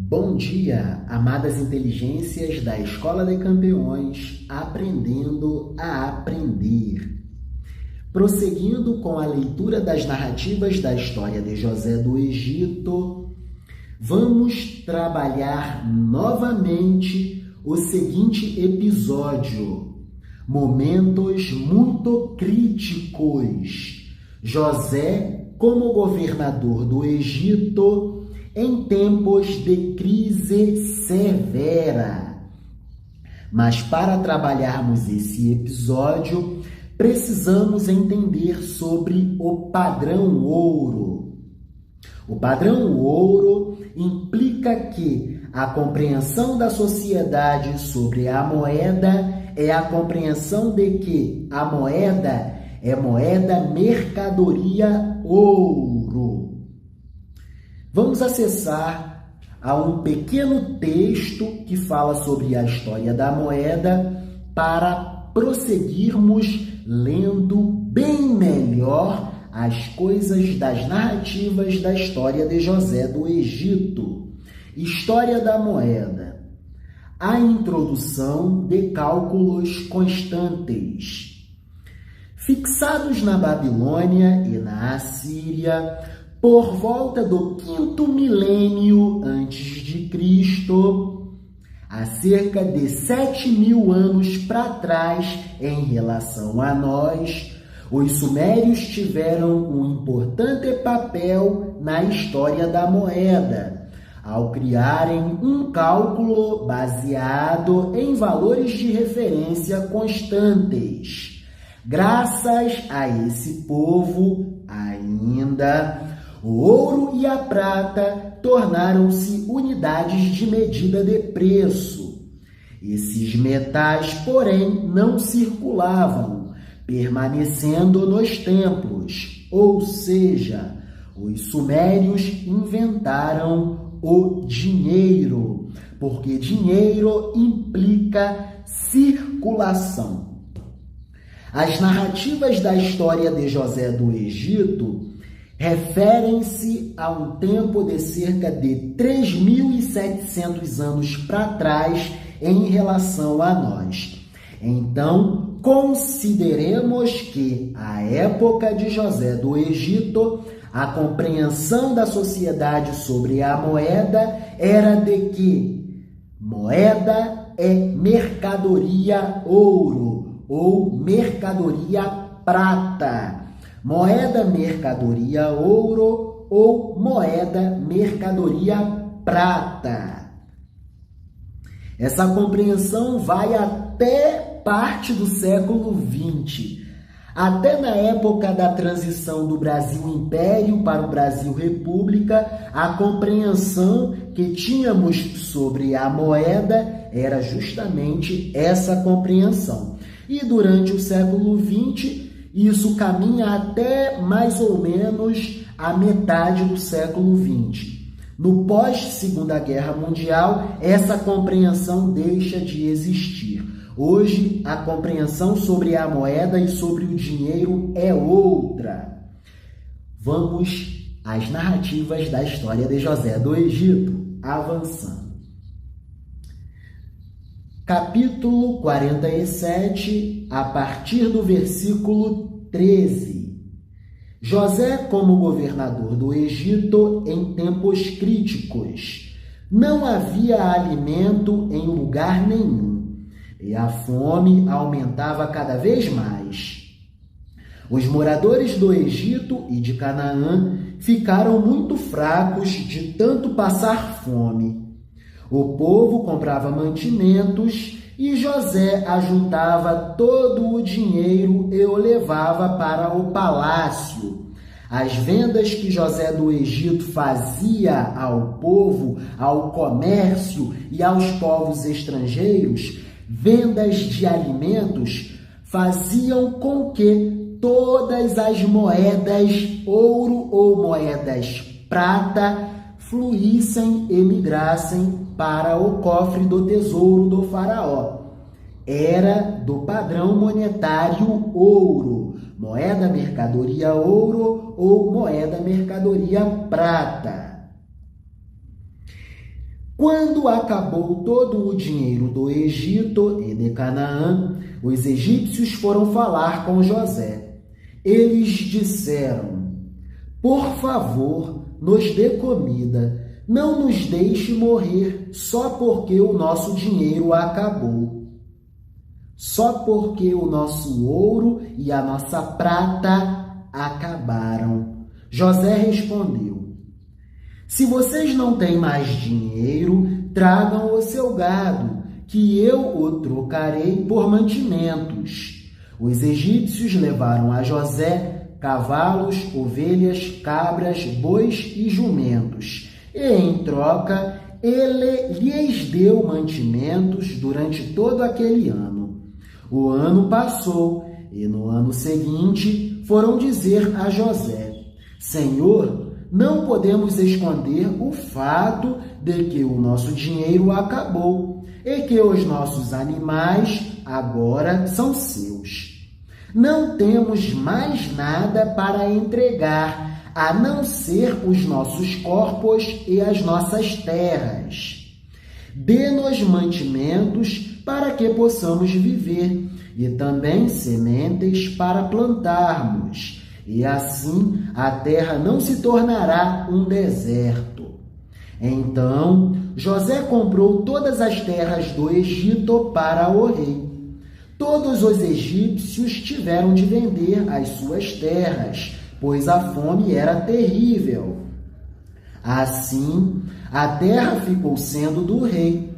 Bom dia, amadas inteligências da Escola de Campeões, aprendendo a aprender. Prosseguindo com a leitura das narrativas da história de José do Egito, vamos trabalhar novamente o seguinte episódio: momentos muito críticos. José como governador do Egito em tempos de crise severa. Mas para trabalharmos esse episódio, precisamos entender sobre o padrão ouro. O padrão ouro implica que a compreensão da sociedade sobre a moeda é a compreensão de que a moeda é moeda mercadoria ouro. Vamos acessar a um pequeno texto que fala sobre a história da moeda para prosseguirmos lendo bem melhor as coisas das narrativas da história de José do Egito. História da moeda. A introdução de cálculos constantes. Fixados na Babilônia e na Assíria, por volta do 5º milênio antes de Cristo, há cerca de 7.000 anos para trás em relação a nós, os sumérios tiveram um importante papel na história da moeda, ao criarem um cálculo baseado em valores de referência constantes. Graças a esse povo, ainda, o ouro e a prata tornaram-se unidades de medida de preço. Esses metais, porém, não circulavam, permanecendo nos templos, ou seja, os sumérios inventaram o dinheiro, porque dinheiro implica circulação. As narrativas da história de José do Egito referem-se a um tempo de cerca de 3.700 anos para trás em relação a nós. Então, consideremos que, à época de José do Egito, a compreensão da sociedade sobre a moeda era de que moeda é mercadoria ouro ou mercadoria prata. Moeda mercadoria ouro ou moeda mercadoria prata. Essa compreensão vai até parte do século XX. Até na época da transição do Brasil Império para o Brasil República, a compreensão que tínhamos sobre a moeda era justamente essa compreensão. E durante o século XX, isso caminha até mais ou menos a metade do século XX. No pós-Segunda Guerra Mundial, essa compreensão deixa de existir. Hoje, a compreensão sobre a moeda e sobre o dinheiro é outra. Vamos às narrativas da história de José do Egito, avançando. Capítulo 47, a partir do versículo 13. José como governador do Egito em tempos críticos. Não havia alimento em lugar nenhum, e a fome aumentava cada vez mais. Os moradores do Egito e de Canaã ficaram muito fracos de tanto passar fome. O povo comprava mantimentos e José ajuntava todo o dinheiro e o levava para o palácio. As vendas que José do Egito fazia ao povo, ao comércio e aos povos estrangeiros, vendas de alimentos, faziam com que todas as moedas ouro ou moedas prata fluíssem e migrassem para o cofre do tesouro do faraó. Era do padrão monetário ouro, moeda mercadoria ouro ou moeda mercadoria prata. Quando acabou todo o dinheiro do Egito e de Canaã, os egípcios foram falar com José. Eles disseram: por favor, nos dê comida, não nos deixe morrer só porque o nosso dinheiro acabou. Só porque o nosso ouro e a nossa prata acabaram. José respondeu: se vocês não têm mais dinheiro, tragam o seu gado, que eu o trocarei por mantimentos. Os egípcios levaram a José cavalos, ovelhas, cabras, bois e jumentos, e em troca ele lhes deu mantimentos durante todo aquele ano. O ano passou, e no ano seguinte foram dizer a José: Senhor, não podemos esconder o fato de que o nosso dinheiro acabou e que os nossos animais agora são seus. Não temos mais nada para entregar, a não ser os nossos corpos e as nossas terras. Dê-nos mantimentos para que possamos viver, e também sementes para plantarmos, e assim a terra não se tornará um deserto. Então José comprou todas as terras do Egito para o rei. Todos os egípcios tiveram de vender as suas terras, pois a fome era terrível. Assim, a terra ficou sendo do rei.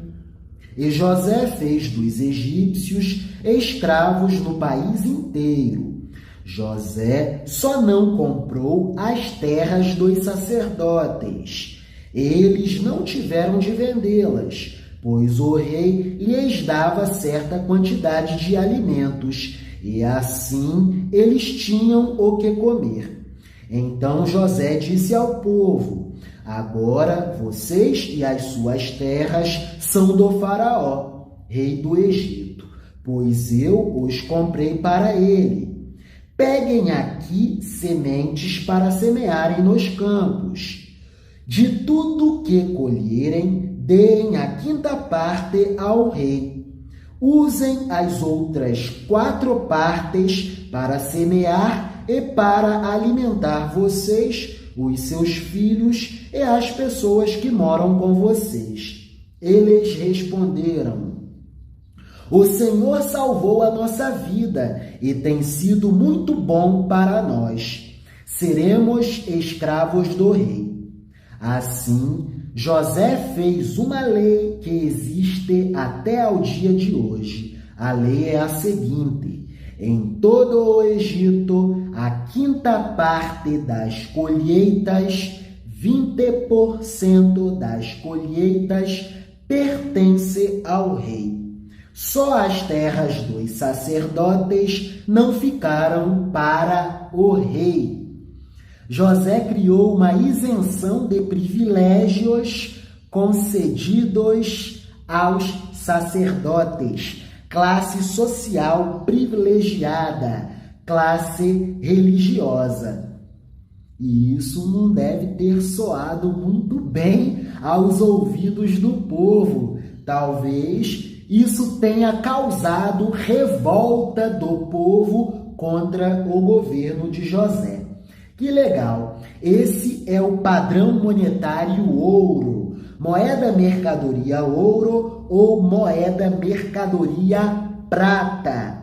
E José fez dos egípcios escravos no país inteiro. José só não comprou as terras dos sacerdotes. Eles não tiveram de vendê-las, pois o rei lhes dava certa quantidade de alimentos, e assim eles tinham o que comer. Então José disse ao povo: agora vocês e as suas terras são do Faraó, rei do Egito, pois eu os comprei para ele. Peguem aqui sementes para semearem nos campos. De tudo que colherem, deem a quinta parte ao rei. Usem as outras 4 partes para semear e para alimentar vocês, os seus filhos e as pessoas que moram com vocês. Eles responderam: o Senhor salvou a nossa vida e tem sido muito bom para nós. Seremos escravos do rei. Assim, José fez uma lei que existe até ao dia de hoje. A lei é a seguinte: em todo o Egito, a quinta parte das colheitas, 20% das colheitas, pertence ao rei. Só as terras dos sacerdotes não ficaram para o rei. José criou uma isenção de privilégios concedidos aos sacerdotes, classe social privilegiada, classe religiosa. E isso não deve ter soado muito bem aos ouvidos do povo. Talvez isso tenha causado revolta do povo contra o governo de José. Que legal! Esse é o padrão monetário ouro, moeda mercadoria ouro ou moeda mercadoria prata.